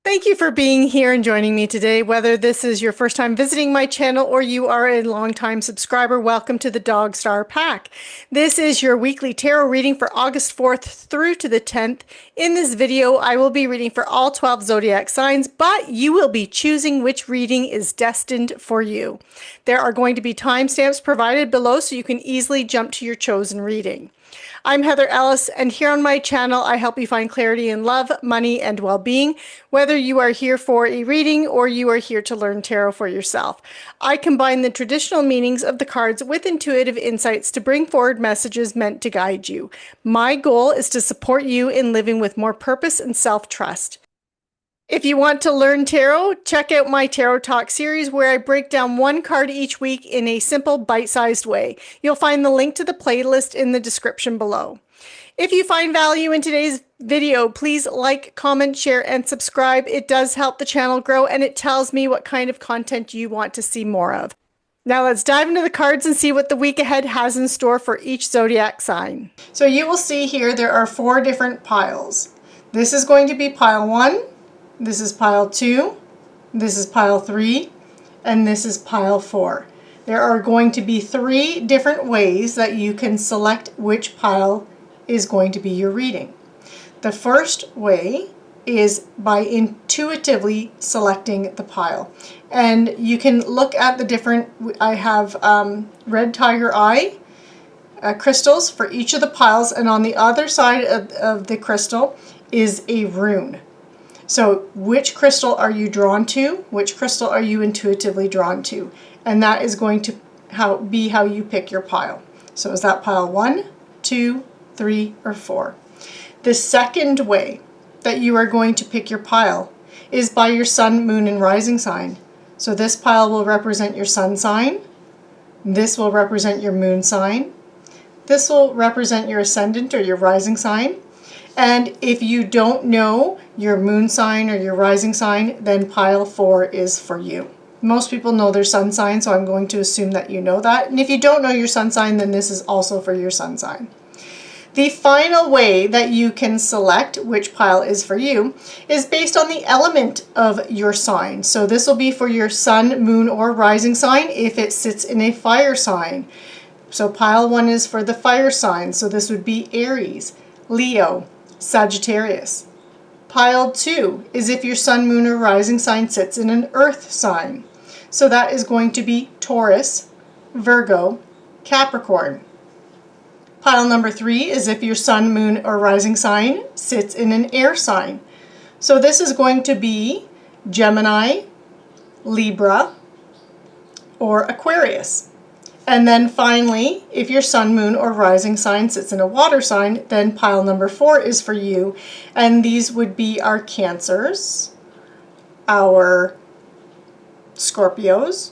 Thank you for being here and joining me today. Whether this is your first time visiting my channel or you are a longtime subscriber, welcome to the Dog Star Pack. This is your weekly tarot reading for August 4th through to the 10th. In this video, I will be reading for all 12 zodiac signs, but you will be choosing which reading is destined for you. There are going to be timestamps provided below so you can easily jump to your chosen reading. I'm Heather Ellis, and here on my channel, I help you find clarity in love, money, and well-being, whether you are here for a reading or you are here to learn tarot for yourself. I combine the traditional meanings of the cards with intuitive insights to bring forward messages meant to guide you. My goal is to support you in living with more purpose and self-trust. If you want to learn tarot, check out my Tarot Talk series where I break down one card each week in a simple bite-sized way. You'll find the link to the playlist in the description below. If you find value in today's video, please like, comment, share, and subscribe. It does help the channel grow and it tells me what kind of content you want to see more of. Now let's dive into the cards and see what the week ahead has in store for each zodiac sign. So you will see here there are 4 different piles. This is going to be pile 1. This is pile 2, this is pile 3, and this is pile 4. There are going to be 3 different ways that you can select which pile is going to be your reading. The first way is by intuitively selecting the pile. And you can look at the different, I have red tiger eye crystals for each of the piles, and on the other side of the crystal is a rune. So which crystal are you drawn to? Which crystal are you intuitively drawn to? And that is going to be how you pick your pile. So is that pile 1, 2, 3, or 4? The second way that you are going to pick your pile is by your sun, moon, and rising sign. So this pile will represent your sun sign. This will represent your moon sign. This will represent your ascendant or your rising sign. And if you don't know your moon sign or your rising sign, then pile 4 is for you. Most people know their sun sign, so I'm going to assume that you know that. And if you don't know your sun sign, then this is also for your sun sign. The final way that you can select which pile is for you is based on the element of your sign. So this will be for your sun, moon, or rising sign if it sits in a fire sign. So pile 1 is for the fire sign. So this would be Aries, Leo, Sagittarius. Pile 2 is if your sun, moon, or rising sign sits in an earth sign. So that is going to be Taurus, Virgo, Capricorn. Pile number 3 is if your sun, moon, or rising sign sits in an air sign. So this is going to be Gemini, Libra, or Aquarius. And then finally, if your sun, moon, or rising sign sits in a water sign, then pile number 4 is for you. And these would be our Cancers, our Scorpios,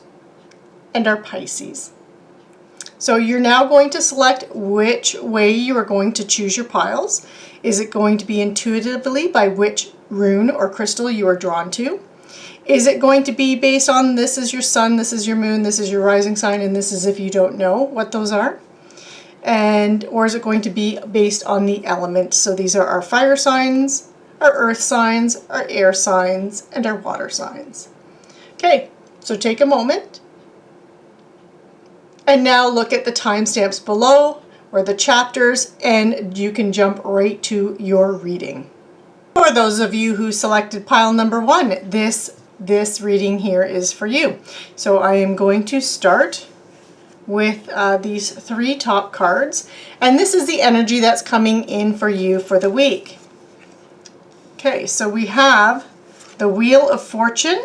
and our Pisces. So you're now going to select which way you are going to choose your piles. Is it going to be intuitively by which rune or crystal you are drawn to? Is it going to be based on this is your sun, this is your moon, this is your rising sign, and this is if you don't know what those are? Or is it going to be based on the elements? So these are our fire signs, our earth signs, our air signs, and our water signs. Okay, so take a moment. And now look at the timestamps below or the chapters, and you can jump right to your reading. For those of you who selected pile number 1, this reading here is for you. So I am going to start with these 3 top cards, and this is the energy that's coming in for you for the week. Okay, so we have the Wheel of Fortune,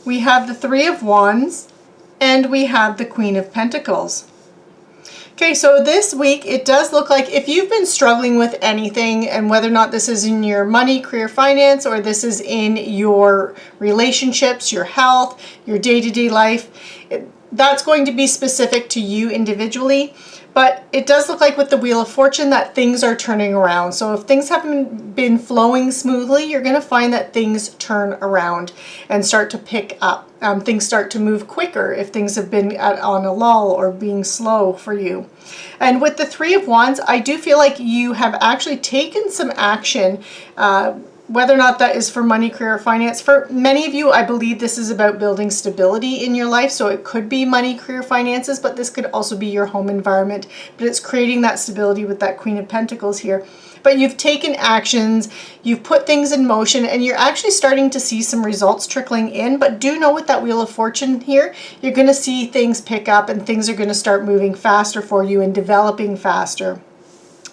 we have the 3 of Wands, and we have the Queen of Pentacles. Okay, so this week it does look like if you've been struggling with anything, and whether or not this is in your money, career, finance, or this is in your relationships, your health, your day-to-day life, that's going to be specific to you individually. But it does look like with the Wheel of Fortune that things are turning around. So if things haven't been flowing smoothly, you're going to find that things turn around and start to pick up. Things start to move quicker if things have been on a lull or being slow for you. And with the 3 of Wands, I do feel like you have actually taken some action whether or not that is for money, career, or finance. For many of you, I believe this is about building stability in your life. So it could be money, career, finances, but this could also be your home environment. But it's creating that stability with that Queen of Pentacles here. But you've taken actions, you've put things in motion, and you're actually starting to see some results trickling in. But do know with that Wheel of Fortune here, you're going to see things pick up and things are going to start moving faster for you and developing faster.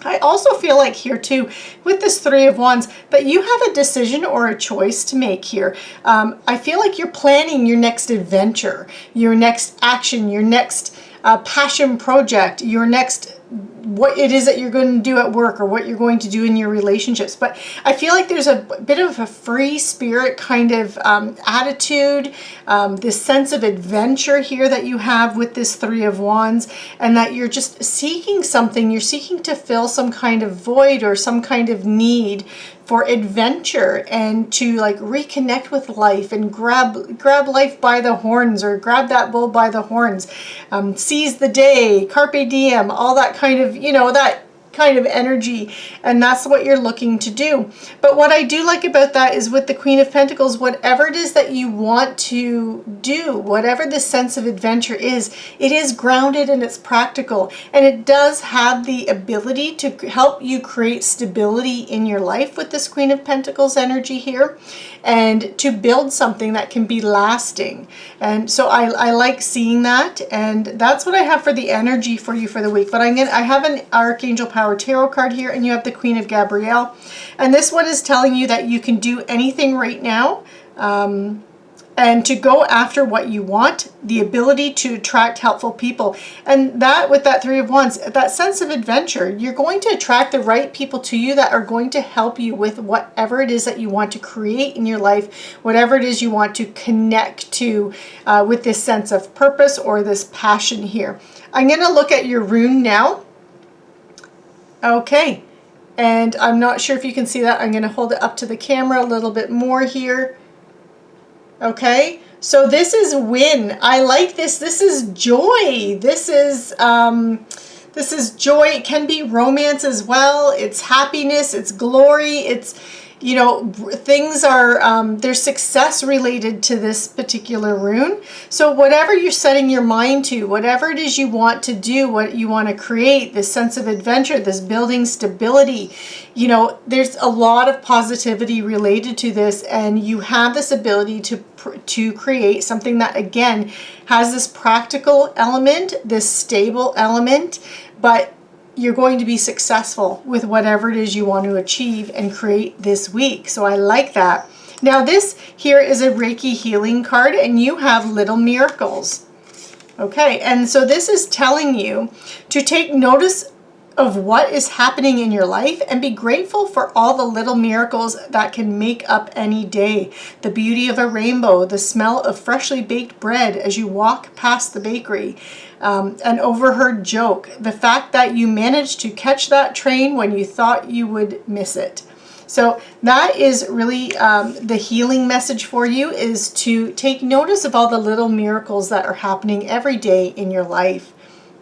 I also feel like here too, with this Three of Wands, that you have a decision or a choice to make here. I feel like you're planning your next adventure, your next action, your next passion project, your next what it is that you're going to do at work or what you're going to do in your relationships. But I feel like there's a bit of a free spirit kind of attitude, this sense of adventure here that you have with this Three of Wands, and that you're just seeking something. You're seeking to fill some kind of void or some kind of need for adventure and to like reconnect with life and grab life by the horns, or grab that bull by the horns, seize the day, carpe diem, all that kind of, you know, that kind of energy, and that's what you're looking to do. But what I do like about that is with the Queen of Pentacles, whatever it is that you want to do, whatever the sense of adventure is, it is grounded and it's practical, and it does have the ability to help you create stability in your life with this Queen of Pentacles energy here, and to build something that can be lasting. And so I like seeing that, and that's what I have for the energy for you for the week. But I have an Archangel Power Tarot card here, and you have the Queen of Gabrielle, and this one is telling you that you can do anything right now, and to go after what you want, the ability to attract helpful people. And that with that Three of Wands, that sense of adventure, you're going to attract the right people to you that are going to help you with whatever it is that you want to create in your life, whatever it is you want to connect to with this sense of purpose or this passion here. I'm going to look at your rune now. Okay, and I'm not sure if you can see that. I'm going to hold it up to the camera a little bit more here. Okay, so this is win. I like this. This is joy. This is joy. It can be romance as well. It's happiness. It's glory. It's, you know, things are, there's success related to this particular rune. So whatever you're setting your mind to, whatever it is you want to do, what you want to create, this sense of adventure, this building stability, you know, there's a lot of positivity related to this, and you have this ability to create something that, again, has this practical element, this stable element, but you're going to be successful with whatever it is you want to achieve and create this week. So I like that. Now this here is a Reiki healing card, and you have little miracles. Okay, and so this is telling you to take notice of what is happening in your life and be grateful for all the little miracles that can make up any day. The beauty of a rainbow, the smell of freshly baked bread as you walk past the bakery, an overheard joke, the fact that you managed to catch that train when you thought you would miss it. So that is really the healing message for you, is to take notice of all the little miracles that are happening every day in your life.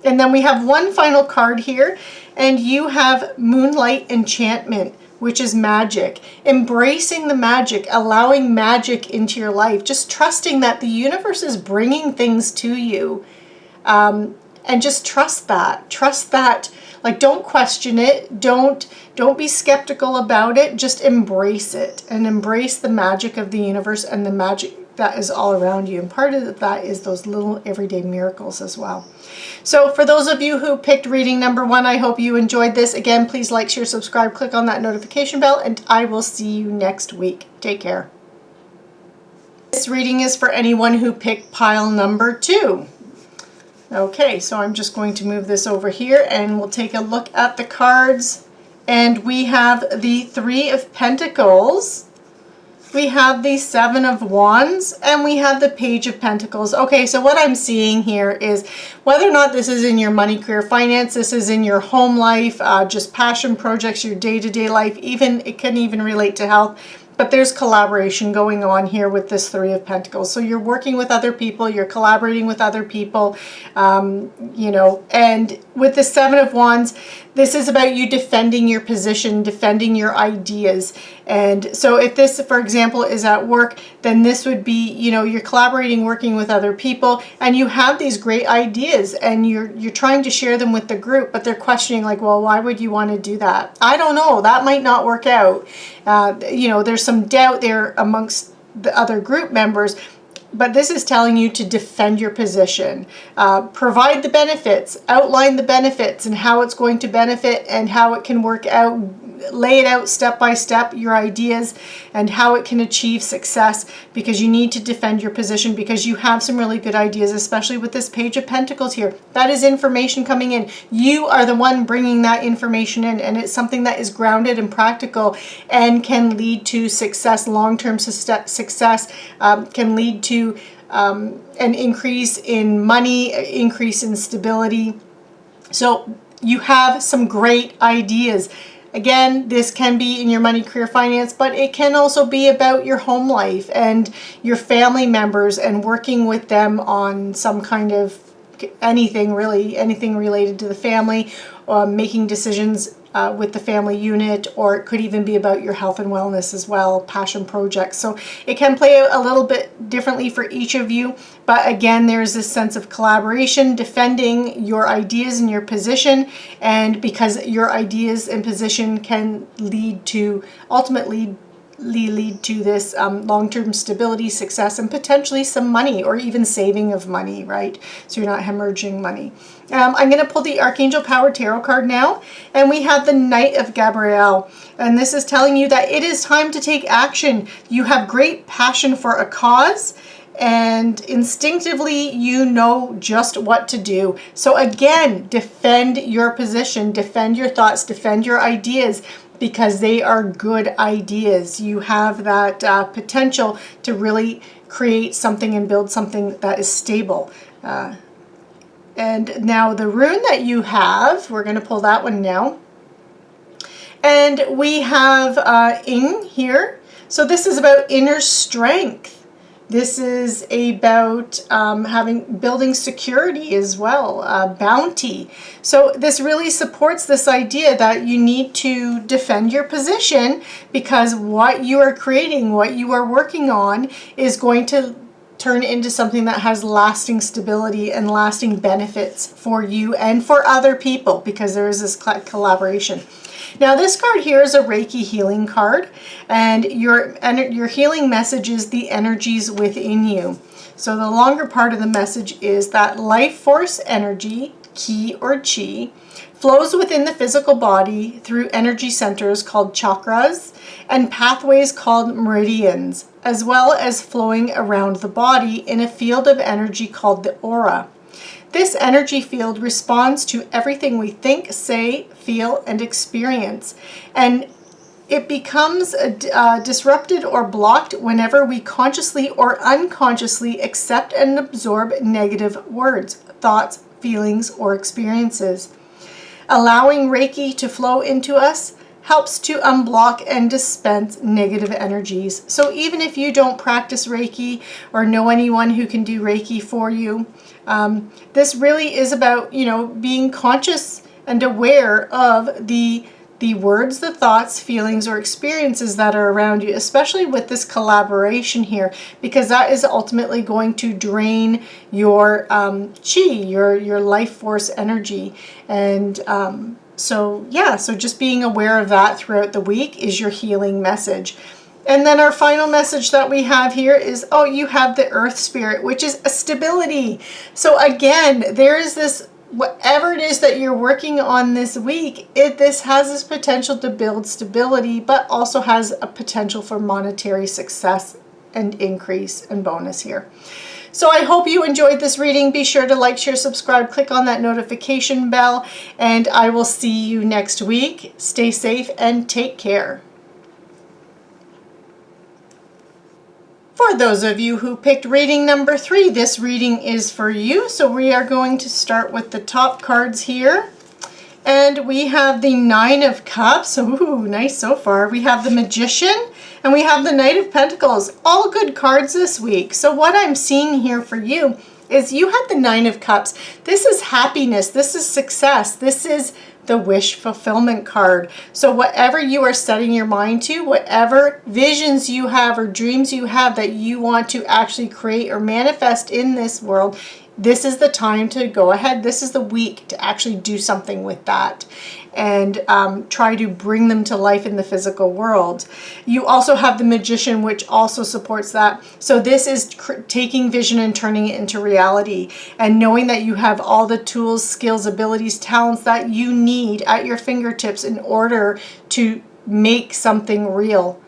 And then we have one final card here, and you have Moonlight Enchantment, which is magic. Embracing the magic, allowing magic into your life, just trusting that the universe is bringing things to you. And just trust that, like, don't question it. Don't be skeptical about it. Just embrace it, and embrace the magic of the universe and the magic that is all around you. And part of that is those little everyday miracles as well. So for those of you who picked reading number 1, I hope you enjoyed this. Again, please like, share, subscribe, click on that notification bell, and I will see you next week. Take care. This reading is for anyone who picked pile number 2. Okay, so I'm just going to move this over here, and we'll take a look at the cards. And we have the Three of Pentacles, we have the Seven of Wands, and we have the Page of Pentacles. Okay, so what I'm seeing here is whether or not this is in your money, career, finance, this is in your home life, just passion projects, your day-to-day life, even it can even relate to health. But there's collaboration going on here with this Three of Pentacles. So you're working with other people, you're collaborating with other people, you know, and with the Seven of Wands, This is about you defending your position, defending your ideas. And so if this, for example, is at work, then this would be, you know, you're collaborating, working with other people, and you have these great ideas and you're trying to share them with the group, but they're questioning like, well, why would you want to do that? I don't know, that might not work out. You know, there's some doubt there amongst the other group members. But this is telling you to defend your position, provide the benefits, outline the benefits and how it's going to benefit and how it can work out, lay it out step by step, your ideas and how it can achieve success, because you need to defend your position because you have some really good ideas, especially with this Page of Pentacles here. That is information coming in. You are the one bringing that information in, and it's something that is grounded and practical and can lead to success, long-term success, can lead to an increase in money, increase in stability. So you have some great ideas. Again, this can be in your money, career, finance, but it can also be about your home life and your family members and working with them on some kind of anything, really, anything related to the family, making decisions with the family unit, or it could even be about your health and wellness as well, passion projects. So it can play out a little bit differently for each of you, but again, there's this sense of collaboration, defending your ideas and your position, and because your ideas and position can lead to, ultimately lead to this long-term stability, success, and potentially some money or even saving of money, right? So you're not hemorrhaging money. I'm going to pull the Archangel Power Tarot card now, and we have the Knight of Gabrielle, and this is telling you that it is time to take action. You have great passion for a cause, and instinctively you know just what to do. So again, defend your position, defend your thoughts, defend your ideas, because they are good ideas. You have that potential to really create something and build something that is stable. And now the rune that you have, we're going to pull that one now. And we have Ing here. So this is about inner strength. This is about building security as well, bounty. So this really supports this idea that you need to defend your position, because what you are creating, what you are working on, is going to turn into something that has lasting stability and lasting benefits for you and for other people, because there is this collaboration. Now this card here is a Reiki healing card, and your healing message is the energies within you. So the longer part of the message is that life force energy, ki or chi, flows within the physical body through energy centers called chakras and pathways called meridians, as well as flowing around the body in a field of energy called the aura. This energy field responds to everything we think, say, feel, and experience, and it becomes disrupted or blocked whenever we consciously or unconsciously accept and absorb negative words, thoughts, feelings, or experiences. Allowing Reiki to flow into us helps to unblock and dispense negative energies. So even if you don't practice Reiki or know anyone who can do Reiki for you, this really is about, you know, being conscious and aware of the words, the thoughts, feelings, or experiences that are around you, especially with this collaboration here, because that is ultimately going to drain your chi, your life force energy. And so just being aware of that throughout the week is your healing message. And then our final message that we have here is, oh, you have the Earth Spirit, which is a stability. So again, there is this, whatever it is that you're working on this week, this has this potential to build stability, but also has a potential for monetary success and increase and bonus here. So I hope you enjoyed this reading. Be sure to like, share, subscribe, click on that notification bell, and I will see you next week. Stay safe and take care. For those of you who picked reading number 3, this reading is for you. So we are going to start with the top cards here. And we have the Nine of Cups. Ooh, nice so far. We have the Magician, and we have the Knight of Pentacles. All good cards this week. So what I'm seeing here for you is you had the Nine of Cups. This is happiness. This is success. This is the wish fulfillment card. So whatever you are setting your mind to, whatever visions you have or dreams you have that you want to actually create or manifest in this world, this is the time to go ahead. This is the week to actually do something with that and try to bring them to life in the physical world. You also have the Magician, which also supports that. So this is taking vision and turning it into reality, and knowing that you have all the tools, skills, abilities, talents that you need at your fingertips in order to make something real.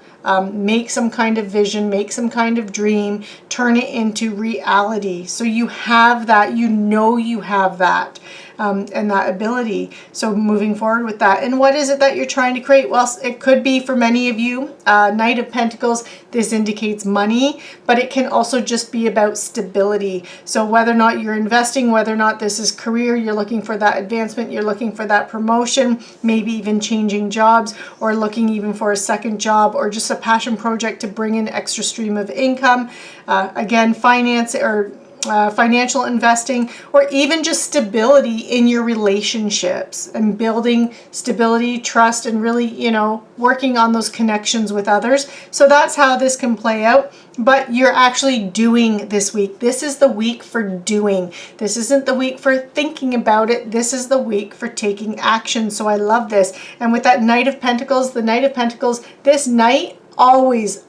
Make some kind of vision, make some kind of dream, turn it into reality. So you have that, you know you have that, and that ability. So moving forward with that. And what is it that you're trying to create? Well, it could be for many of you, Knight of Pentacles, this indicates money, but it can also just be about stability. So whether or not you're investing, whether or not this is career, you're looking for that advancement, you're looking for that promotion, maybe even changing jobs, or looking even for a second job, or just a passion project to bring in extra stream of income. Again, finance or financial investing, or even just stability in your relationships and building stability, trust, and really, you know, working on those connections with others. So that's how this can play out. But you're actually doing this week. This is the week for doing. This isn't the week for thinking about it. This is the week for taking action. So I love this. And with that Knight of Pentacles, the Knight of Pentacles, this knight always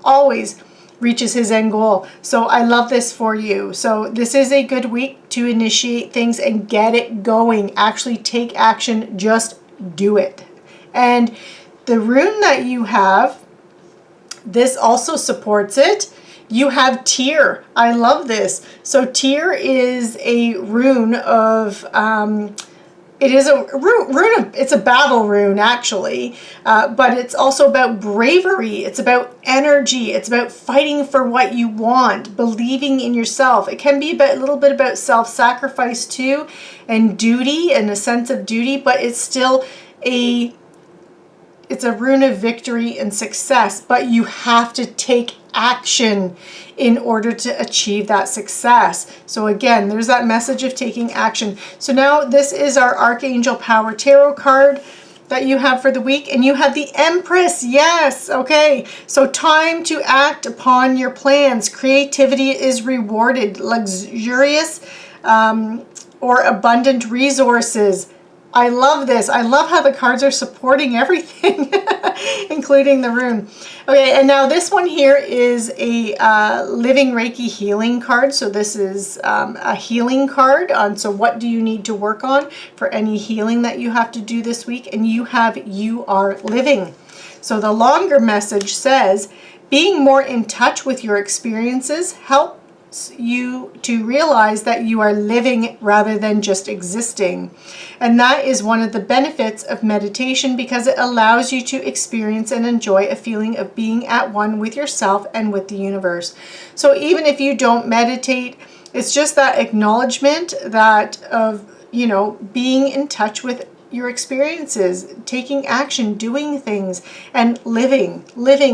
reaches his end goal. So I love this for you. So this is a good week to initiate things and get it going. Actually take action. Just do it. And the rune that you have, this also supports it. You have Tear. I love this. So Tear is a rune of it is a rune of, it's a battle rune actually, but it's also about bravery. It's about energy. It's about fighting for what you want, believing in yourself. It can be a little bit about self-sacrifice too, and duty, and a sense of duty, but it's still it's a rune of victory and success, but you have to take action in order to achieve that success. So again, there's that message of taking action. So now this is our Archangel Power Tarot card that you have for the week, and you have the Empress. Yes, okay. So time to act upon your plans. Creativity is rewarded. Luxurious or abundant resources. I love this. I love how the cards are supporting everything, including the rune. Okay, and now this one here is a Living Reiki Healing card. So this is a healing card on, so what do you need to work on for any healing that you have to do this week? And you have You Are Living. So the longer message says, being more in touch with your experiences helps you to realize that you are living rather than just existing. And that is one of the benefits of meditation, because it allows you to experience and enjoy a feeling of being at one with yourself and with the universe. So even if you don't meditate, it's just that acknowledgement that of, you know, being in touch with your experiences, taking action, doing things, and living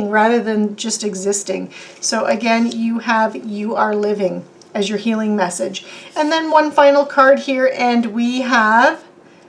rather than just existing. So again, you have You Are Living as your healing message. And then one final card here, and we have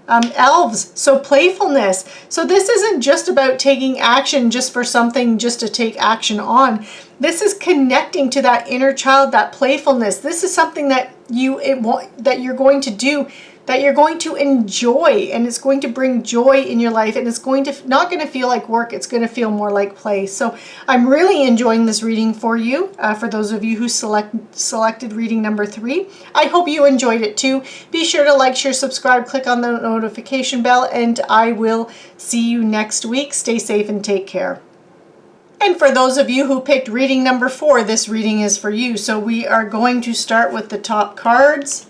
elves. So playfulness. So this isn't just about taking action just for something just to take action on. This is connecting to that inner child, that playfulness. This is something that you're going to do, that you're going to enjoy, and it's going to bring joy in your life, and it's not going to feel like work. It's going to feel more like play. So I'm really enjoying this reading for you. For those of you who selected reading number 3, I hope you enjoyed it too. Be sure to like, share, subscribe, click on the notification bell, and I will see you next week. Stay safe and take care. And for those of you who picked reading number 4, this reading is for you. So we are going to start with the top cards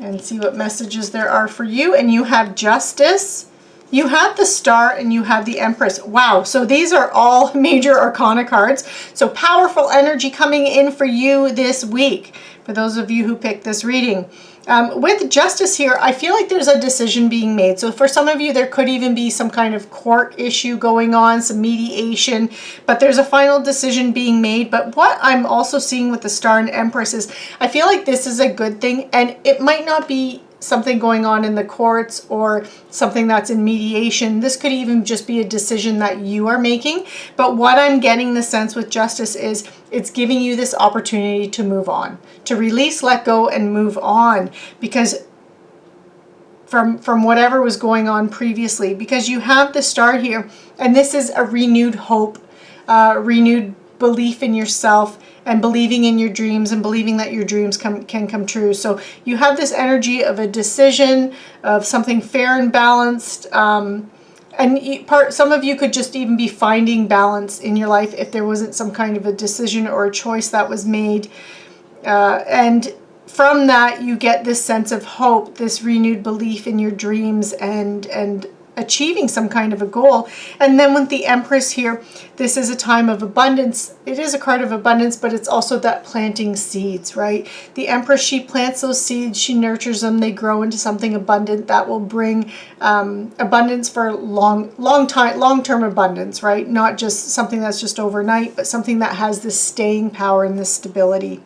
and see what messages there are for you. And you have Justice, You have the Star and you have the Empress. Wow, so these are all major arcana cards. So powerful energy coming in for you this week, for those of you who picked this reading. With Justice here, I feel like there's a decision being made. So for some of you, there could even be some kind of court issue going on, some mediation, but there's a final decision being made. But what I'm also seeing with the Star and Empress is I feel like this is a good thing, and it might not be something going on in the courts or something that's in mediation. This could even just be a decision that you are making. But what I'm getting the sense with Justice is it's giving you this opportunity to move on, to release, let go, and move on, because from whatever was going on previously, because you have the Star here, and this is a renewed hope, renewed belief in yourself, and believing in your dreams, and believing that your dreams can come true. So you have this energy of a decision, of something fair and balanced. And some of you could just even be finding balance in your life if there wasn't some kind of a decision or a choice that was made. And from that, you get this sense of hope, this renewed belief in your dreams, and achieving some kind of a goal. And then with the Empress here, this is a time of abundance. It is a card of abundance, but it's also that planting seeds, right? The Empress, she plants those seeds, she nurtures them, they grow into something abundant that will bring abundance for long-term abundance, right? Not just something that's just overnight, but something that has this staying power and this stability.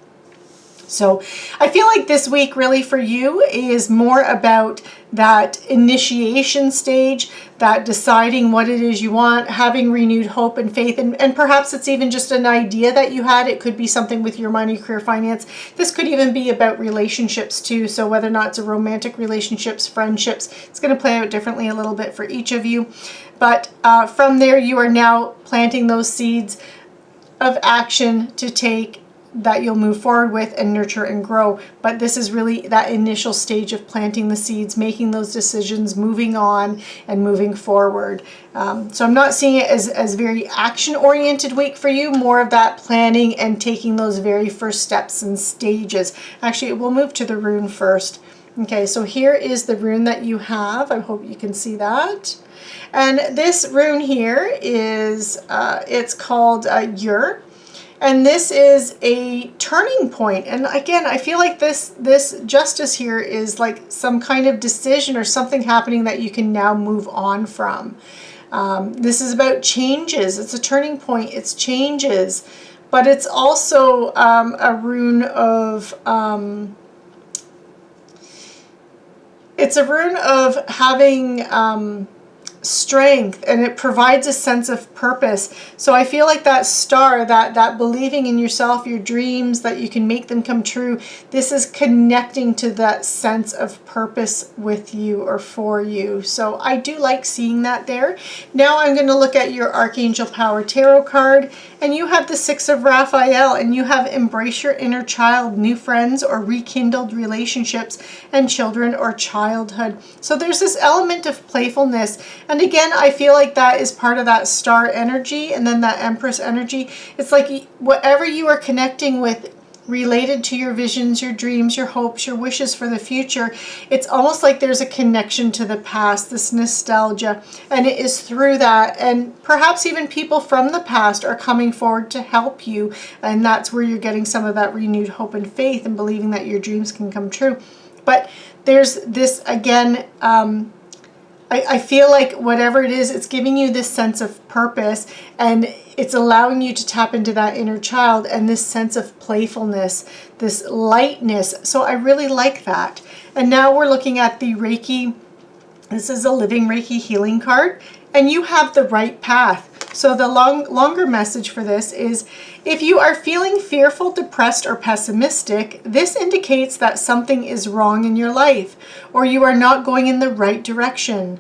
So I feel like this week really for you is more about that initiation stage, that deciding what it is you want, having renewed hope and faith, and perhaps it's even just an idea that you had. It could be something with your money, career, finance. This could even be about relationships too. So whether or not it's a romantic relationships, friendships, it's going to play out differently a little bit for each of you. But from there, you are now planting those seeds of action to take that you'll move forward with and nurture and grow. But this is really that initial stage of planting the seeds, making those decisions, moving on and moving forward. So I'm not seeing it as very action-oriented week for you, more of that planning and taking those very first steps and stages. Actually, we'll move to the rune first. Okay, so here is the rune that you have. I hope you can see that. And this rune here is, it's called Ur. And this is a turning point. And again, I feel like this Justice here is like some kind of decision or something happening that you can now move on from. This is about changes. It's a turning point. It's changes. But it's also a rune of... it's a rune of having... strength, and it provides a sense of purpose. So I feel like that Star, that believing in yourself, your dreams, that you can make them come true, this is connecting to that sense of purpose with you or for you. So I do like seeing that there. Now I'm going to look at your Archangel Power Tarot card, and you have the Six of Raphael, and you have embrace your inner child, new friends or rekindled relationships, and children or childhood. So there's this element of playfulness. And again, I feel like that is part of that Star energy, and then that Empress energy. It's like whatever you are connecting with related to your visions, your dreams, your hopes, your wishes for the future, it's almost like there's a connection to the past, this nostalgia, and it is through that. And perhaps even people from the past are coming forward to help you, and that's where you're getting some of that renewed hope and faith and believing that your dreams can come true. But there's this, again, I feel like whatever it is, it's giving you this sense of purpose, and it's allowing you to tap into that inner child and this sense of playfulness, this lightness. So I really like that. And now we're looking at the Reiki. This is a living Reiki healing card, and you have the right path. So the longer message for this is, if you are feeling fearful, depressed, or pessimistic, this indicates that something is wrong in your life, or you are not going in the right direction.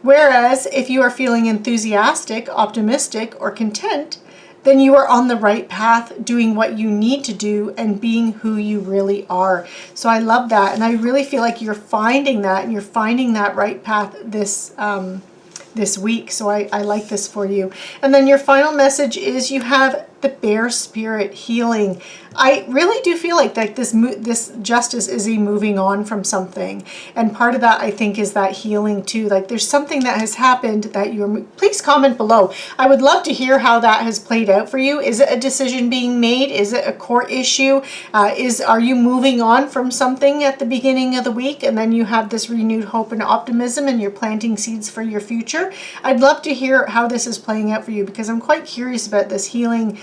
Whereas if you are feeling enthusiastic, optimistic, or content, then you are on the right path, doing what you need to do and being who you really are. So I love that, and I really feel like you're finding that, and you're finding that right path this week. So I like this for you. And then your final message is, you have the bear spirit, healing. I really do feel like this justice is a moving on from something. And part of that, I think, is that healing too. Like there's something that has happened that please comment below. I would love to hear how that has played out for you. Is it a decision being made? Is it a court issue? Are you moving on from something at the beginning of the week and then you have this renewed hope and optimism and you're planting seeds for your future? I'd love to hear how this is playing out for you because I'm quite curious about this healing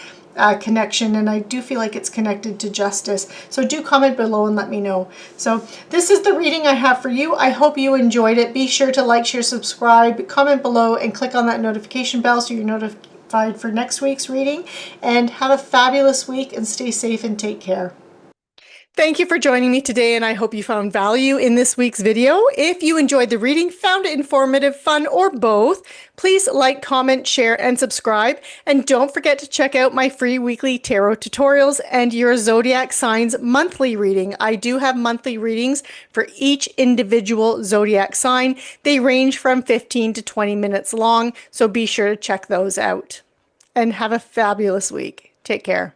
connection, and I do feel like it's connected to justice. So do comment below and let me know. So this is the reading I have for you. I hope you enjoyed it. Be sure to like, share, subscribe, comment below, and click on that notification bell so you're notified for next week's reading. And have a fabulous week and stay safe and take care. Thank you for joining me today, and I hope you found value in this week's video. If you enjoyed the reading, found it informative, fun, or both, please like, comment, share, and subscribe. And don't forget to check out my free weekly tarot tutorials and your zodiac signs monthly reading. I do have monthly readings for each individual zodiac sign. They range from 15 to 20 minutes long, so be sure to check those out. And have a fabulous week. Take care.